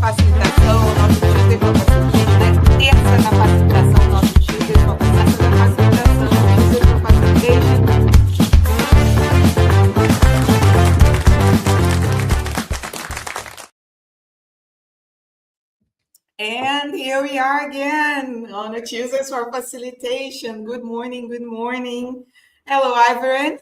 facilitação, nosso Tuesday for Facilitation, terça na facilitação, nosso Tuesday for Facilitação, Tuesday for Facilitation. And here we are again on the Tuesdays for Facilitation. Good morning, good morning. Hello, Iveren.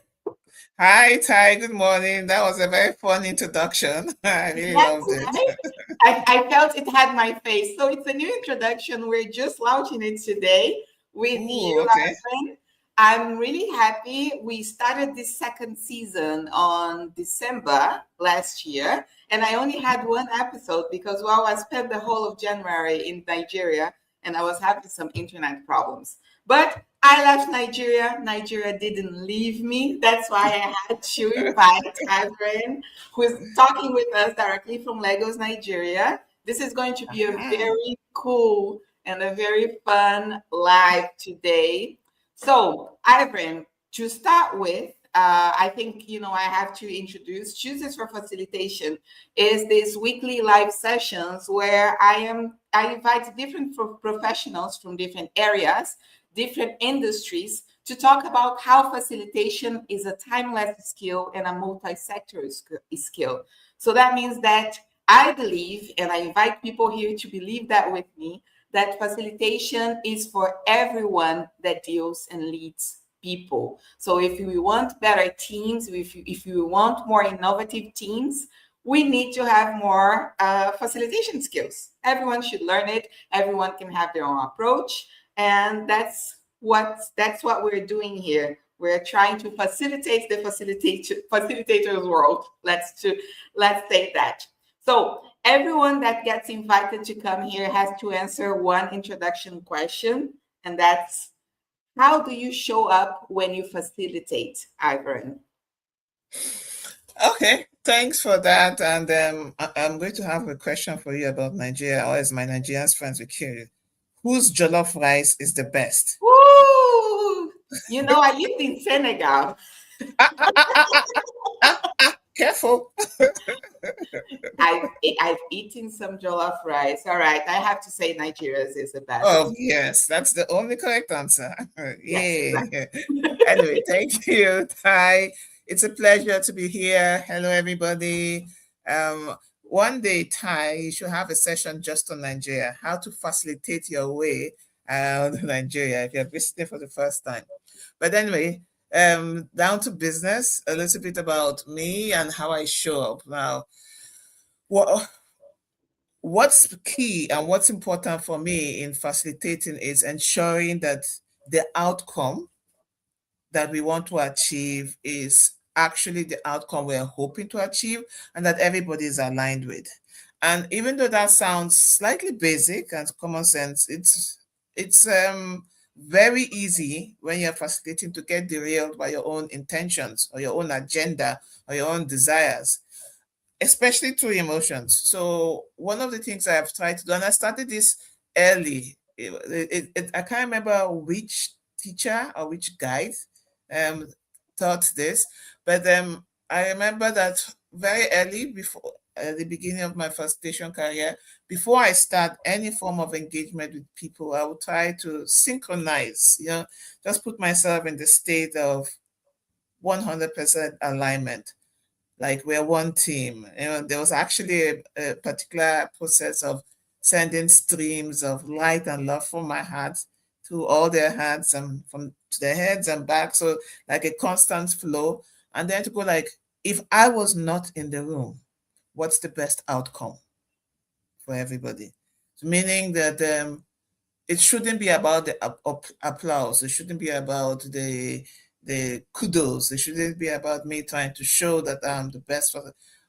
Hi, Ty. Good morning. That was a very fun introduction. I really loved it. Right? I felt it had my face. So it's a new introduction. We're just launching it today with you, okay. Iveren. I'm really happy. We started this second season on December last year, and I only had one episode because, well, I spent the whole of January in Nigeria and I was having some internet problems. But I left Nigeria. Nigeria didn't leave me. That's why I had to invite Iveren, who is talking with us directly from Lagos, Nigeria. This is going to be a very cool and a very fun live today. So, Iveren, to start with, I think, I have to introduce Tuesdays for Facilitation is these weekly live sessions where I invite different professionals from different areas, different industries to talk about how facilitation is a timeless skill and a multi-sector skill. So that means that I believe, and I invite people here to believe that with me, that facilitation is for everyone that deals and leads people. So if we want better teams, if we want more innovative teams, we need to have more facilitation skills. Everyone should learn it. Everyone can have their own approach. And that's what we're doing here. We're trying to facilitate the facilitator's world. Let's say that. So everyone that gets invited to come here has to answer one introduction question, and that's, how do you show up when you facilitate, Iveren? Okay, thanks for that. And I'm going to have a question for you about Nigeria, or as my Nigerian friends will curious. Whose jollof rice is the best? Woo! I lived in Senegal. Careful. I've eaten some jollof rice. All right, I have to say Nigeria's is the best. Oh, yes, that's the only correct answer. Yes. Yeah. Anyway, thank you, Ty. It's a pleasure to be here. Hello, everybody. One day, Ty, you should have a session just on Nigeria, how to facilitate your way around Nigeria if you're visiting for the first time. But anyway, down to business, a little bit about me and how I show up. Now, what's key and what's important for me in facilitating is ensuring that the outcome that we want to achieve is actually the outcome we're hoping to achieve and that everybody is aligned with. And even though that sounds slightly basic and common sense, it's very easy when you're facilitating to get derailed by your own intentions or your own agenda or your own desires, especially through emotions. So one of the things I've tried to do, and I started this early, I can't remember which teacher or which guide taught this, but I remember that very early, before the beginning of my facilitation career, before I start any form of engagement with people, I would try to synchronize, just put myself in the state of 100% alignment. Like we're one team. There was actually a particular process of sending streams of light and love from my heart to all their hearts and to their heads and back. So like a constant flow. And then to go like, if I was not in the room, what's the best outcome for everybody? So meaning that it shouldn't be about the applause. It shouldn't be about the kudos. It shouldn't be about me trying to show that I'm the best.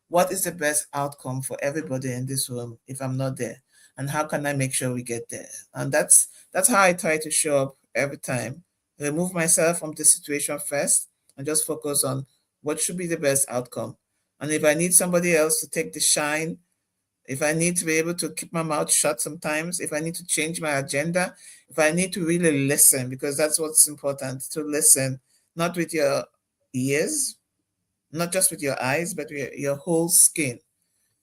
What is the best outcome for everybody in this room if I'm not there? And how can I make sure we get there? And that's how I try to show up every time. Remove myself from the situation first and just focus on what should be the best outcome. And if I need somebody else to take the shine, if I need to be able to keep my mouth shut sometimes, if I need to change my agenda, if I need to really listen, because that's what's important, to listen, not with your ears, not just with your eyes, but with your whole skin.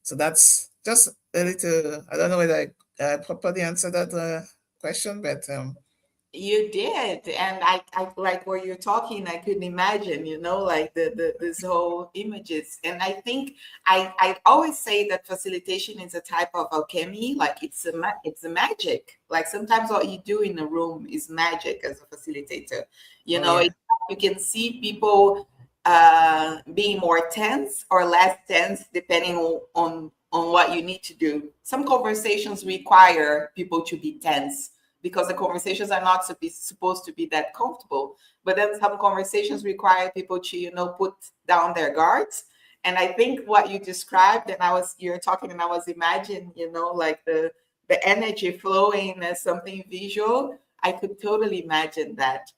So that's just a little, I don't know whether I properly answered that question, but You did, and I like where you're talking. I couldn't imagine, like this whole images. And I think I always say that facilitation is a type of alchemy. Like it's a magic. Like sometimes what you do in a room is magic as a facilitator. oh yeah. You can see people being more tense or less tense depending on what you need to do. Some conversations require people to be tense because the conversations are not supposed to be that comfortable. But then some conversations require people to, put down their guards. And I think what you described, and you're talking, and I was imagining, like the energy flowing as something visual. I could totally imagine that.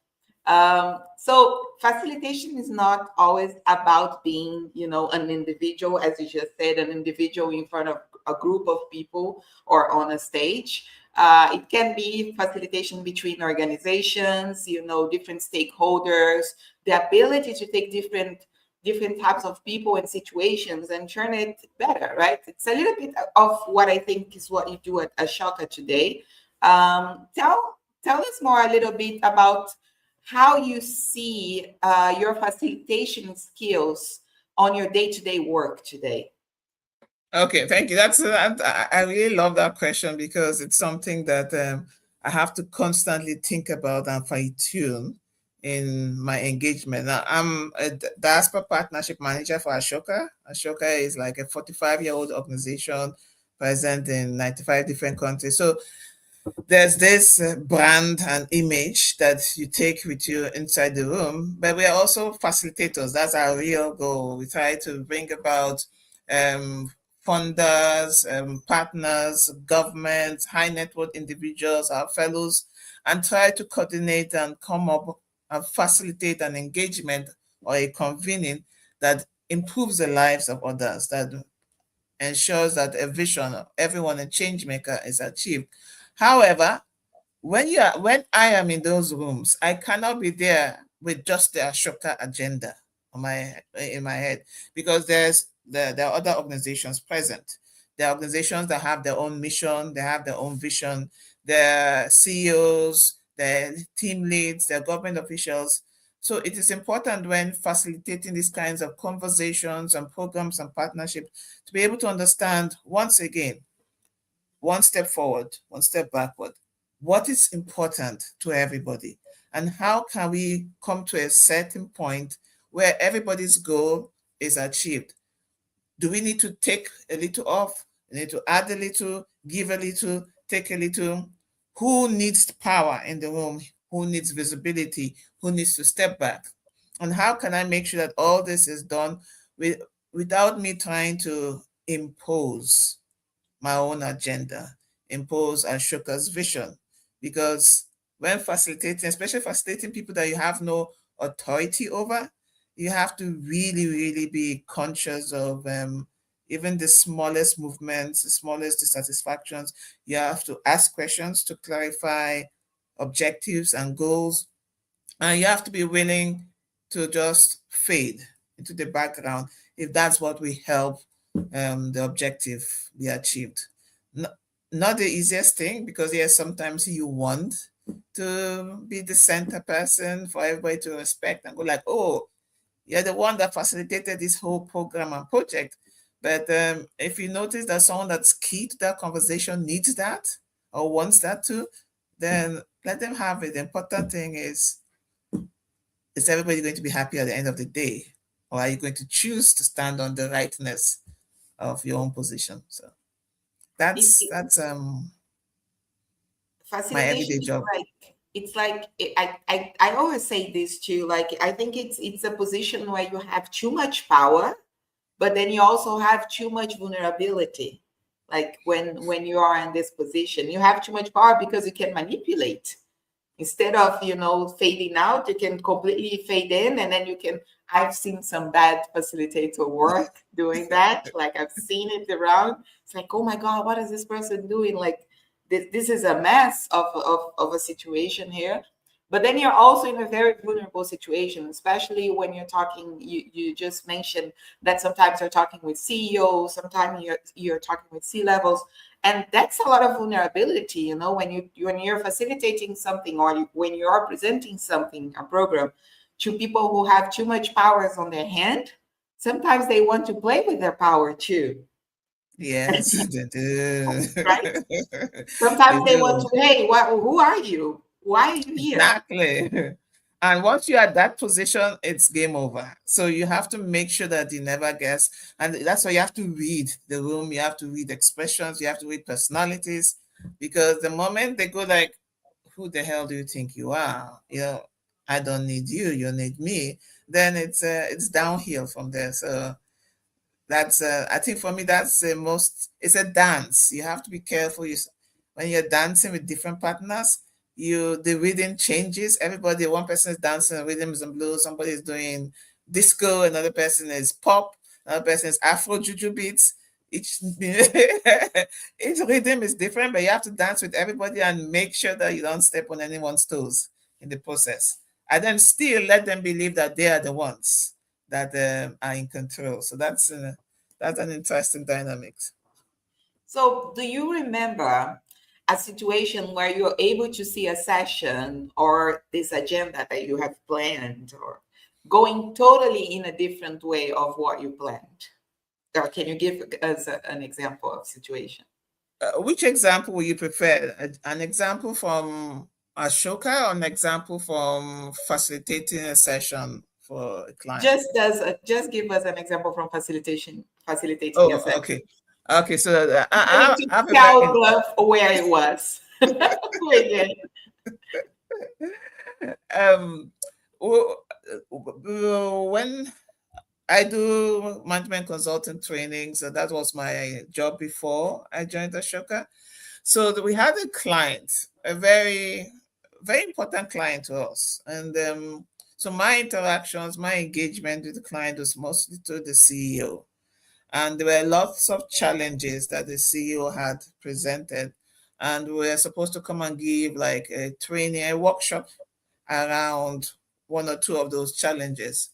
So facilitation is not always about being, an individual, as you just said, an individual in front of a group of people or on a stage. It can be facilitation between organizations, different stakeholders, the ability to take different types of people and situations and turn it better, right? It's a little bit of what I think is what you do at Ashoka today. Tell us more a little bit about how you see your facilitation skills on your day-to-day work today. Okay, thank you. I really love that question because it's something that I have to constantly think about and fine tune in my engagement. Now, I'm a Diaspora Partnership Manager for Ashoka. Ashoka is like a 45-year-old organization present in 95 different countries. So there's this brand and image that you take with you inside the room, but we are also facilitators. That's our real goal. We try to bring about funders, partners, governments, high net worth individuals, our fellows, and try to coordinate and come up and facilitate an engagement or a convening that improves the lives of others, that ensures that a vision of everyone a change maker is achieved. However, when I am in those rooms, I cannot be there with just the Ashoka agenda in my head, because there are other organizations present. There are organizations that have their own mission, they have their own vision, their CEOs, their team leads, their government officials. So it is important when facilitating these kinds of conversations and programs and partnerships to be able to understand, once again, one step forward, one step backward, what is important to everybody, and how can we come to a certain point where everybody's goal is achieved. Do we need to take a little off? We need to add a little, give a little, take a little? Who needs power in the room? Who needs visibility? Who needs to step back? And how can I make sure that all this is done without me trying to impose my own agenda, impose Ashoka's vision? Because when facilitating, especially facilitating people that you have no authority over, you have to really, really be conscious of even the smallest movements, the smallest dissatisfactions. You have to ask questions to clarify objectives and goals. And you have to be willing to just fade into the background if that's what will help the objective be achieved. Not the easiest thing, because yes, sometimes you want to be the center person for everybody to respect and go like, oh, you're the one that facilitated this whole program and project. But if you notice that someone that's key to that conversation needs that or wants that too, then let them have it. The important thing is everybody going to be happy at the end of the day? Or are you going to choose to stand on the rightness of your own position? So that's my everyday job. I always say this too. Like, I think it's a position where you have too much power, but then you also have too much vulnerability. Like when you are in this position, you have too much power because you can manipulate. Instead of fading out, you can completely fade in, and then I've seen some bad facilitator work doing that. Like, I've seen it around. It's like, oh my God, what is this person doing? Like, this is a mess of a situation here. But then you're also in a very vulnerable situation, especially when you're talking, you just mentioned that sometimes you're talking with CEOs, sometimes you're talking with C-levels. And that's a lot of vulnerability, you know, when you're facilitating something, or when you're presenting something, a program, to people who have too much powers on their hand. Sometimes they want to play with their power too. Yes, they do. Right? They Sometimes they want do. to, hey, who are you? Why are you here? Exactly. And once you're at that position, it's game over. So you have to make sure that you never guess. And that's why you have to read the room, you have to read expressions, you have to read personalities. Because the moment they go like, who the hell do you think you are? You know, I don't need you, you need me. Then it's downhill from there. So that's I think for me that's the most. It's a dance. You have to be careful. When you're dancing with different partners, the rhythm changes. Everybody, one person is dancing rhythms and blues, somebody is doing disco, another person is pop, another person is Afro juju beats. Each each rhythm is different, but you have to dance with everybody and make sure that you don't step on anyone's toes in the process, and then still let them believe that they are the ones that are in control. So that's an interesting dynamic. So, do you remember a situation where you're able to see a session or this agenda that you have planned or going totally in a different way of what you planned? Or can you give us an example of situation? Which example will you prefer? An example from Ashoka or an example from facilitating a session for a client? Just give us an example from facilitating a Oh, session. okay. Okay, so I need to I have a tell very Bluff where it was. Again. um when I do management consulting training, so that was my job before I joined Ashoka. So we had a client, a very important client to us, and so my interactions, my engagement with the client was mostly to the CEO, and there were lots of challenges that the CEO had presented, and we were supposed to come and give like a training, a workshop around one or two of those challenges.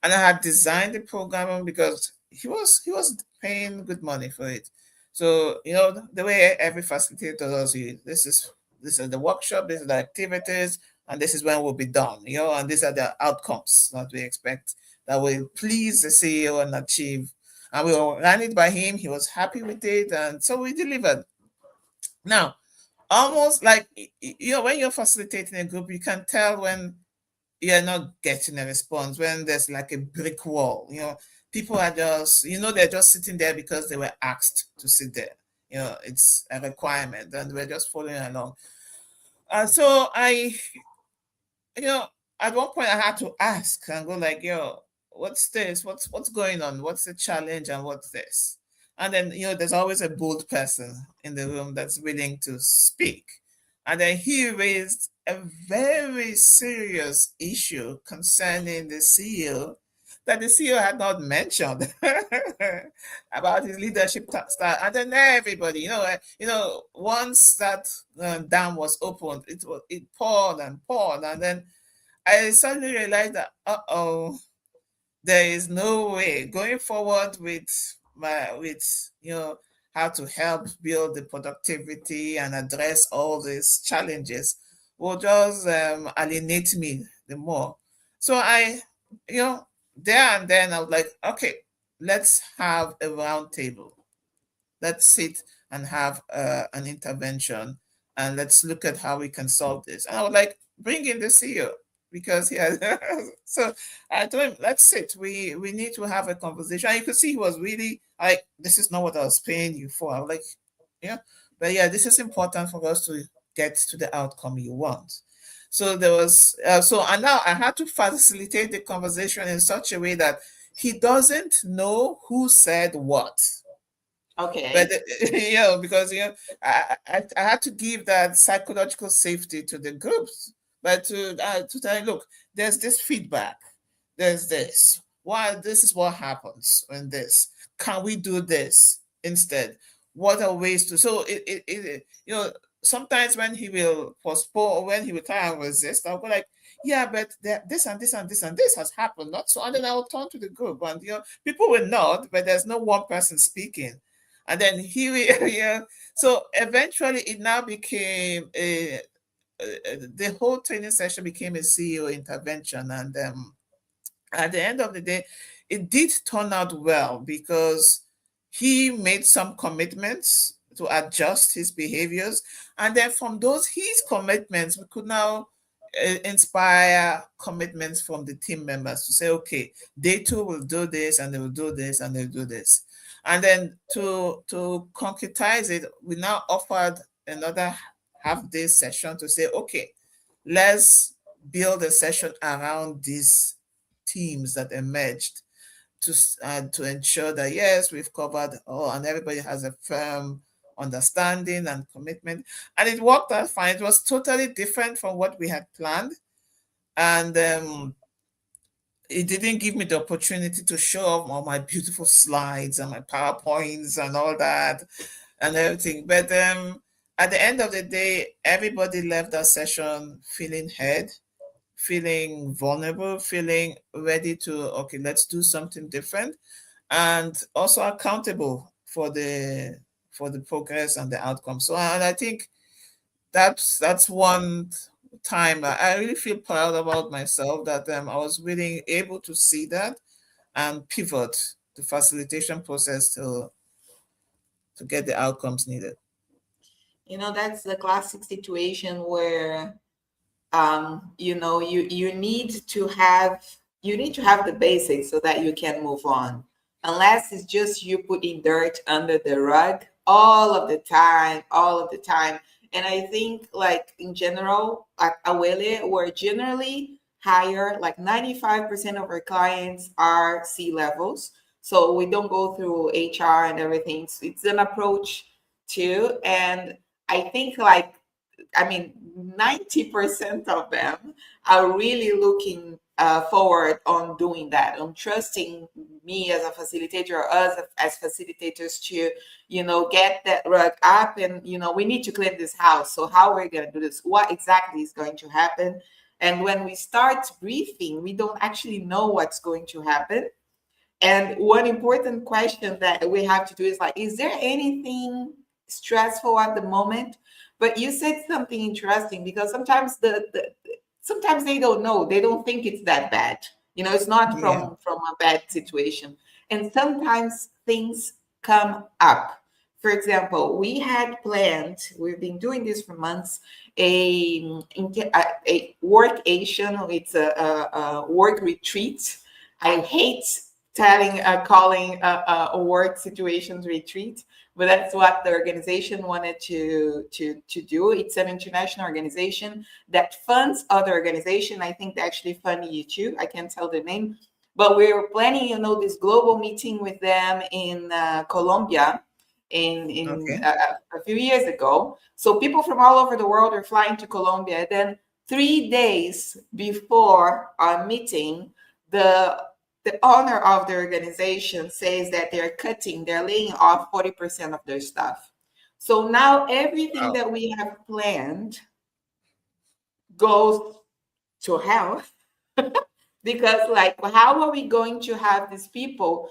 And I had designed the program because he was paying good money for it. So the way every facilitator does it, this is the workshop, this is the activities, and this is when we'll be done. And these are the outcomes that we expect that will please the CEO and achieve. And we ran it by him. He was happy with it, and so we delivered. Now, almost like when you're facilitating a group, you can tell when you're not getting a response, when there's like a brick wall. People are just, they're just sitting there because they were asked to sit there. It's a requirement, and we're just following along. So you know, at one point I had to ask and go like, what's this? What's going on? What's the challenge and what's this? And then, there's always a bold person in the room that's willing to speak. And then he raised a very serious issue concerning the CEO that the CEO had not mentioned about his leadership style. And then everybody, once that dam was opened, it poured and poured, and then I suddenly realized that there is no way going forward with how to help build the productivity and address all these challenges will just alienate me the more. So there and then I was like, okay, let's have a round table. Let's sit and have an intervention, and let's look at how we can solve this. And I was like, bring in the CEO, because he has. So I told him, let's sit. We need to have a conversation. And you could see he was really like, this is not what I was paying you for. I was like, yeah, but yeah, this is important for us to get to the outcome you want. So there was and now I had to facilitate the conversation in such a way that he doesn't know who said what. Okay. But because I had to give that psychological safety to the groups, but to tell you, look, there's this feedback, there's this. Why this is what happens when this? Can we do this instead? What are ways to? So sometimes when he will postpone or when he will try and resist, I'll go like, yeah, but this and this and this and this has happened, not so. And then I'll turn to the group, and people will nod, but there's no one person speaking. And then he will, So eventually, it now became the whole training session became a CEO intervention, and at the end of the day, it did turn out well because he made some commitments to adjust his behaviors. And then from his commitments, we could now inspire commitments from the team members to say, okay, they too will do this, and they will do this, and they'll do this. And then to concretize it, we now offered another half-day session to say, okay, let's build a session around these teams that emerged to ensure that, yes, we've covered all and everybody has a firm understanding and commitment. And it worked out fine. It was totally different from what we had planned. And it didn't give me the opportunity to show off all my beautiful slides and my PowerPoints and all that and everything. But at the end of the day, everybody left that session feeling heard, feeling vulnerable, feeling ready to, okay, let's do something different, and also accountable for the progress and the outcome. So, and I think that's one time I really feel proud about myself that I was really able to see that and pivot the facilitation process to get the outcomes needed. That's the classic situation where you need to have the basics so that you can move on. Unless it's just you putting dirt under the rug all of the time. And I think, like, in general, at Awele, we're generally higher, like 95% of our clients are C-levels. So we don't go through HR and everything. So it's an approach too. And I think, like, 90% of them are really looking forward on doing that, on trusting me as a facilitator or us as facilitators to, get that rug up and, we need to clean this house. So how are we going to do this? What exactly is going to happen? And when we start briefing, we don't actually know what's going to happen. And one important question that we have to do is like, is there anything stressful at the moment? But you said something interesting, because sometimes sometimes they don't know, they don't think it's that bad. It's not from a bad situation. And sometimes things come up. For example, we had planned, we've been doing this for months, a workation. It's a work retreat. I hate calling a work situations retreat, but that's what the organization wanted to do. It's an international organization that funds other organizations. I think they actually fund you too. I can't tell the name, but we were planning, this global meeting with them in Colombia in a few years ago. So people from all over the world are flying to Colombia. Then 3 days before our meeting, the owner of the organization says that they're laying off 40% of their staff. So now everything that we have planned goes to hell because, like, how are we going to have these people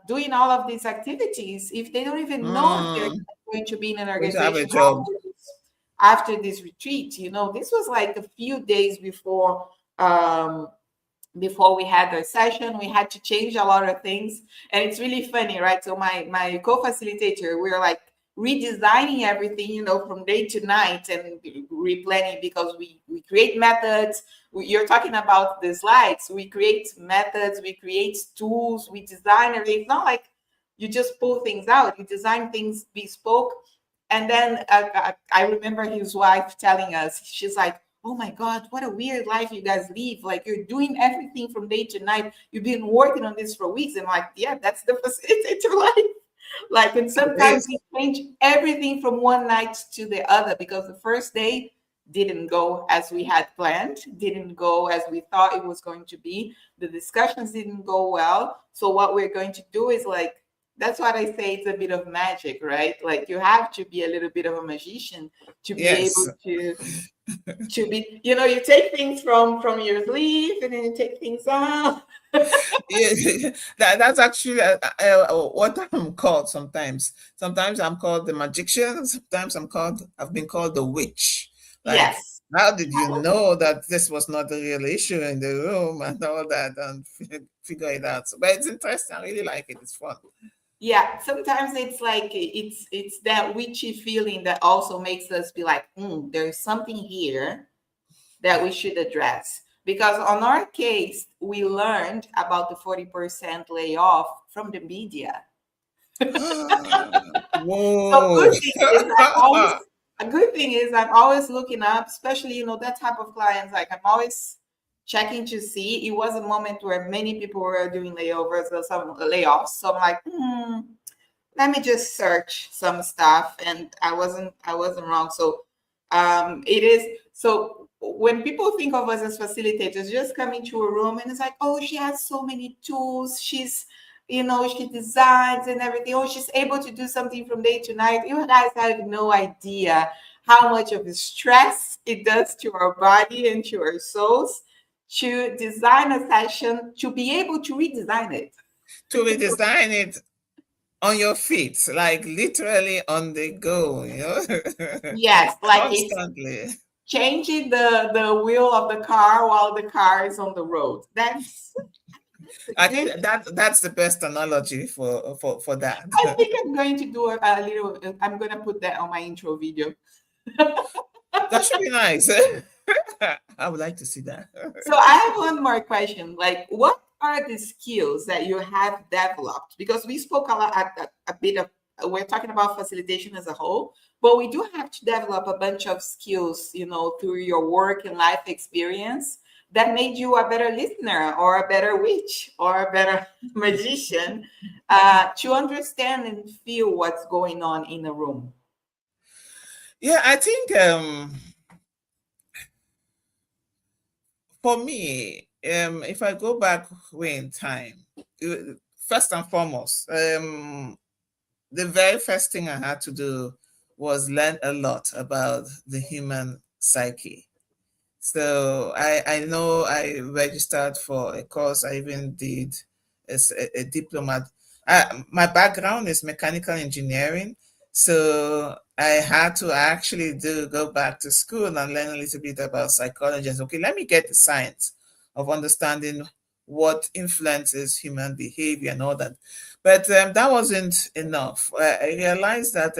doing all of these activities if they don't even know if they're going to be in an organization after this retreat? This was like a few days before we had our session. We had to change a lot of things, and it's really funny, right? So my co-facilitator, we're like redesigning everything, from day to night and replanning, because we create methods. You're talking about the slides. We create methods, we create tools, we design everything. It's not like you just pull things out. You design things bespoke. And then I remember his wife telling us, she's like, oh my God, what a weird life you guys live. Like, you're doing everything from day to night. You've been working on this for weeks. And I'm like, yeah, that's the facilitator life. Like, and sometimes we change everything from one night to the other, because the first day didn't go as we had planned, didn't go as we thought it was going to be. The discussions didn't go well. So what we're going to do is, like, That's what I say. It's a bit of magic, right? Like you have to be a little bit of a magician to be Yes. able to be, you take things from your sleeve and then you take things out. Yeah, that's actually what I'm called sometimes. Sometimes I'm called the magician. Sometimes I've been called the witch. Like, Yes. how did you know that this was not the real issue in the room and all that and figure it out? But it's interesting. I really like it. It's fun. Yeah, sometimes it's like it's that witchy feeling that also makes us be like, there's something here that we should address. Because on our case, we learned about the 40% layoff from the media. So Whoa. good thing is I'm always looking up, especially that type of clients. Like I'm always checking to see. It was a moment where many people were doing layovers or some layoffs. So I'm like, let me just search some stuff, and I wasn't wrong. So it is. So when people think of us as facilitators, just come into a room and it's like, oh, she has so many tools. She designs and everything. Oh, she's able to do something from day to night. You guys have no idea how much of a stress it does to our body and to our souls to design a session, to be able to redesign it. To redesign it on your feet, like literally on the go, Yes, like it's constantly. changing the wheel of the car while the car is on the road. That's I good. think that's the best analogy for that. I think I'm going to do a little. I'm going to put that on my intro video. That should be nice. I would like to see that. So I have one more question. Like, what are the skills that you have developed? Because we spoke a bit of. We're talking about facilitation as a whole, but we do have to develop a bunch of skills, through your work and life experience that made you a better listener or a better witch or a better magician to understand and feel what's going on in a room. Yeah, I think for me, if I go back way in time, first and foremost, the very first thing I had to do was learn a lot about the human psyche. So I know I registered for a course. I even did a diploma. My background is mechanical engineering, so I had to actually go back to school and learn a little bit about psychology. Okay, let me get the science of understanding what influences human behavior and all that. But that wasn't enough. I realized that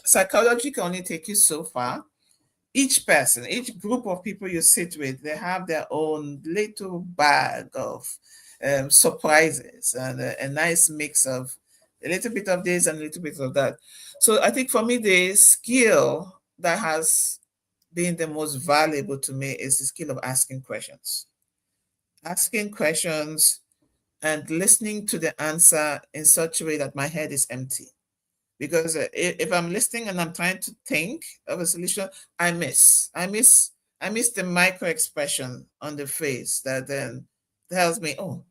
psychology can only take you so far. Each person, each group of people you sit with, they have their own little bag of surprises and a nice mix of a little bit of this and a little bit of that. So I think for me, the skill that has been the most valuable to me is the skill of asking questions. Asking questions and listening to the answer in such a way that my head is empty. Because if I'm listening and I'm trying to think of a solution, I miss the micro expression on the face that then tells me, oh,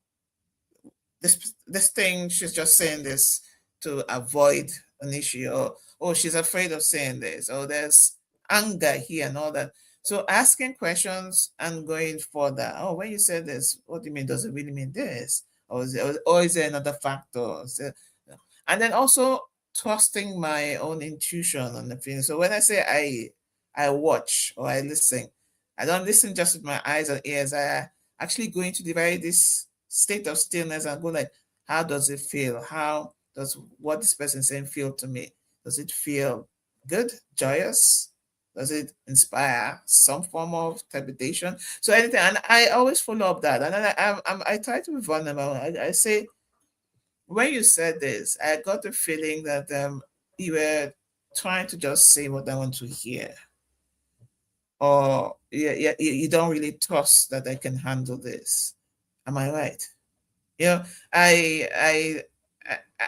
this thing, she's just saying this to avoid an issue, or oh, she's afraid of saying this, or there's anger here and all that. So asking questions and going further. Oh, when you said this, what do you mean? Does it really mean this? Or is there another factor? And then also trusting my own intuition and the feeling. So when I say I watch or I listen, I don't listen just with my eyes and ears. I actually go into the very this state of stillness and go like, how does it feel? How does what this person is saying feel to me? Does it feel good, joyous? Does it inspire some form of trepidation? So anything, and I always follow up that, and then I try to be vulnerable. I say, when you said this, I got the feeling that you were trying to just say what I want to hear, or yeah, you don't really trust that I can handle this. Am I right? You know, I I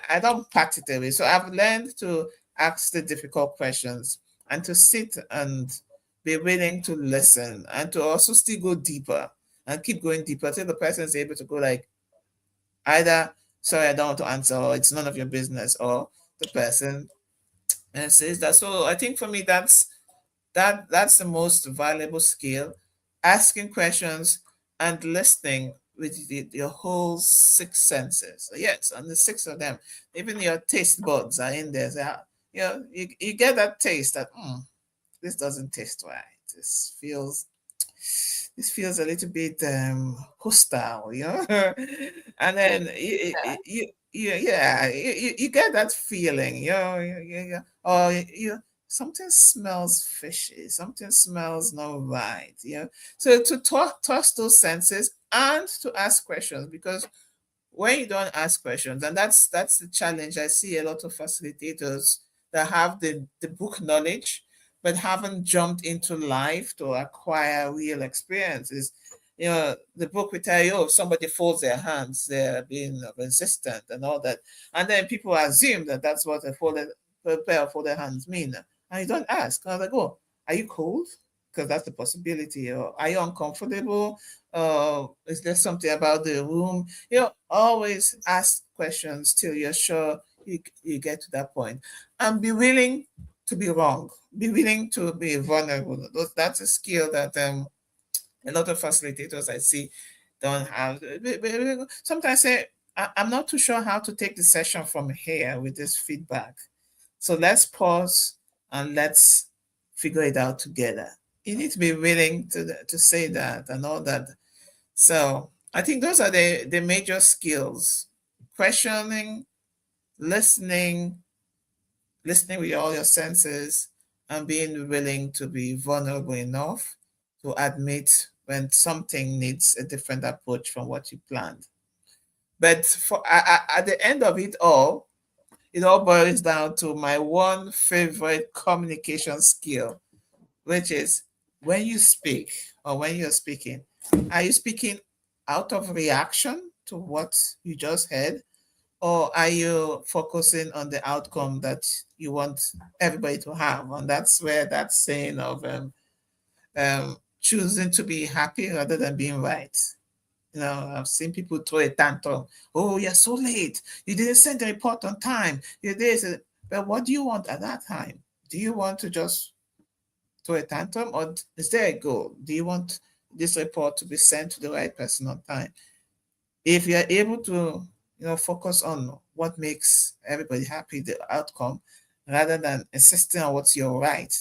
I don't pat it away. So I've learned to ask the difficult questions and to sit and be willing to listen and to also still go deeper and keep going deeper till the person is able to go like, either sorry, I don't want to answer, or it's none of your business, or the person says that. So I think for me, that's the most valuable skill, asking questions and listening with your whole six senses. Yes, and the six of them, even your taste buds are in there. So, you get that taste that this doesn't taste right. This feels a little bit hostile, and then you get that feeling, or something smells fishy, something smells not right, So to trust those senses and to ask questions, because when you don't ask questions, and that's the challenge. I see a lot of facilitators that have the book knowledge but haven't jumped into life to acquire real experiences. The book will tell you, oh, if somebody folds their hands, they're being resistant and all that, and then people assume that that's what a pair of folded hands mean, and you don't ask. I was like, oh, are you cold? Because that's the possibility. Or are you uncomfortable? Is there something about the room? Always ask questions till you're sure you get to that point. And be willing to be wrong. Be willing to be vulnerable. That's a skill that a lot of facilitators I see don't have. Sometimes say, I'm not too sure how to take the session from here with this feedback. So let's pause and let's figure it out together. You need to be willing to say that and all that. So I think those are the major skills: questioning, listening with all your senses, and being willing to be vulnerable enough to admit when something needs a different approach from what you planned. But at the end of it all boils down to my one favorite communication skill, which is when you speak or when you're speaking, are you speaking out of reaction to what you just heard? Or are you focusing on the outcome that you want everybody to have? And that's where that saying of choosing to be happy rather than being right. I've seen people throw a tantrum. Oh, you're so late. You didn't send the report on time. You did. But what do you want at that time? Do you want to just throw a tantrum, or is there a goal? Do you want this report to be sent to the right person on time? If you're able to, focus on what makes everybody happy, the outcome, rather than insisting on what's your right,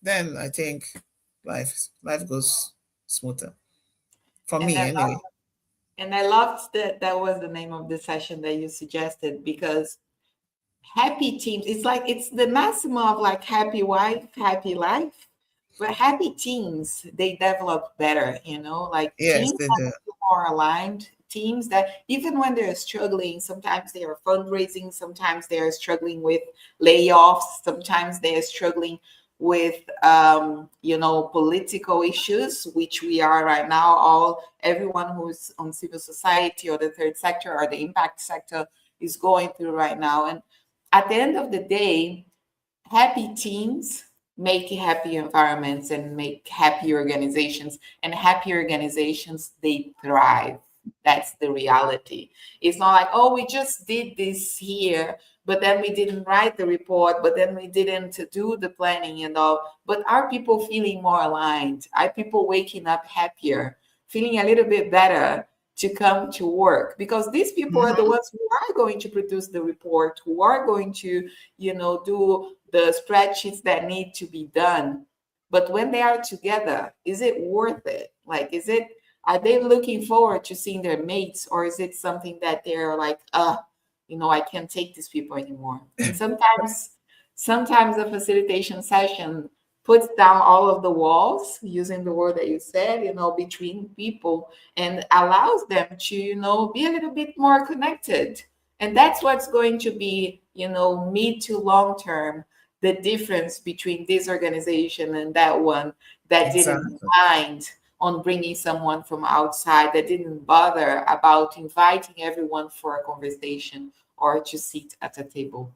then I think life goes smoother. For me, anyway. And I loved that was the name of the session that you suggested, because happy teams, it's the maximum of like happy wife, happy life. But happy teams, they develop better, like Yes, teams they that do. are more aligned, teams that even when they're struggling, sometimes they are fundraising, sometimes they're struggling with layoffs, sometimes they're struggling with political issues, which we are right now. Everyone who's on civil society or the third sector or the impact sector is going through right now. And at the end of the day, happy teams make happy environments and make happy organizations, and happy organizations, they thrive. That's the reality. It's not like, oh, we just did this here, but then we didn't write the report, but then we didn't do the planning and all. But are people feeling more aligned? Are people waking up happier, feeling a little bit better to come to work? Because these people are the ones who are going to produce the report, who are going to do the spreadsheets that need to be done. But when they are together, is it worth it? Like, are they looking forward to seeing their mates, or is it something that they're like, I can't take these people anymore? And sometimes a facilitation session puts down all of the walls, using the word that you said, between people, and allows them to, be a little bit more connected. And that's what's going to be, mid to long term, the difference between this organization and that one that didn't Exactly. mind on bringing someone from outside, that didn't bother about inviting everyone for a conversation or to sit at a table.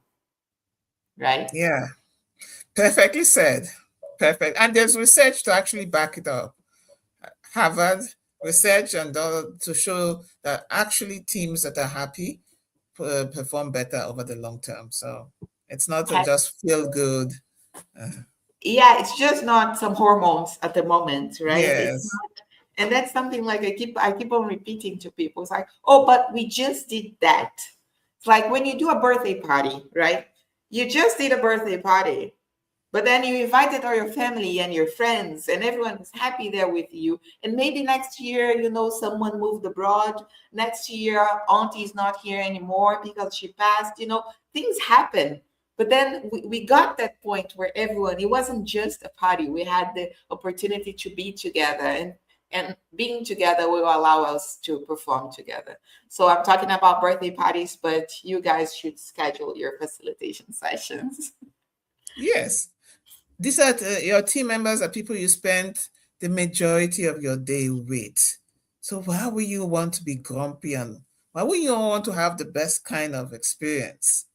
Right? Yeah. Perfectly said. Perfect. And there's research to actually back it up. Harvard research and all to show that actually teams that are happy perform better over the long term. So it's not a just feel good. Yeah, it's just not some hormones at the moment, right? It's Yes. not, and that's something like I keep on repeating to people. It's like, oh, but we just did that. It's like when you do a birthday party, right? You just did a birthday party. But then you invited all your family and your friends, and everyone is happy there with you. And maybe next year, someone moved abroad. Next year, auntie is not here anymore because she passed. Things happen. But then we got that point where it wasn't just a party. We had the opportunity to be together, and being together will allow us to perform together. So I'm talking about birthday parties, but you guys should schedule your facilitation sessions. Yes. These are your team members are people you spend the majority of your day with. So why would you want to be grumpy, and why would you want to have the best kind of experience?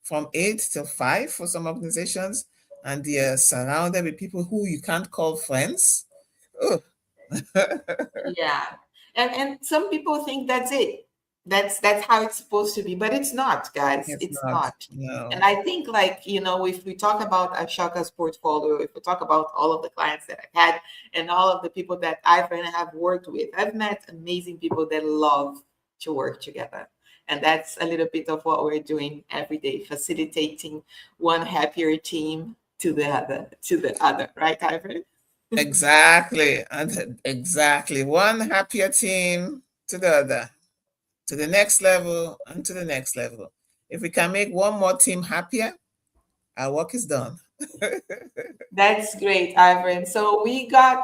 From 8 till 5 for some organizations, and they're surrounded with people who you can't call friends. Oh. Yeah. And some people think that's it. That's how it's supposed to be, but it's not, guys. It's It's not. not. No. And I think, like, if we talk about Ashoka's portfolio, if we talk about all of the clients that I've had and all of the people that I've and have worked with, I've met amazing people that love to work together. And that's a little bit of what we're doing every day, facilitating one happier team to the other, right, Iveren? Exactly. And exactly. One happier team to the other, to the next level, and to the next level. If we can make one more team happier, our work is done. That's great, Iveren. So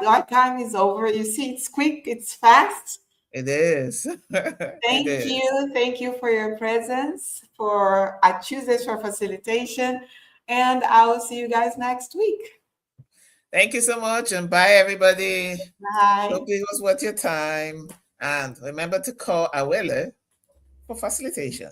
our time is over. You see, it's quick, it's fast. It is. It Thank is. you. Thank you for your presence for Tuesdays for Facilitation. And I will see you guys next week. Thank you so much, and bye, everybody. Bye. Hope it was worth your time. And remember to call Awele for facilitation.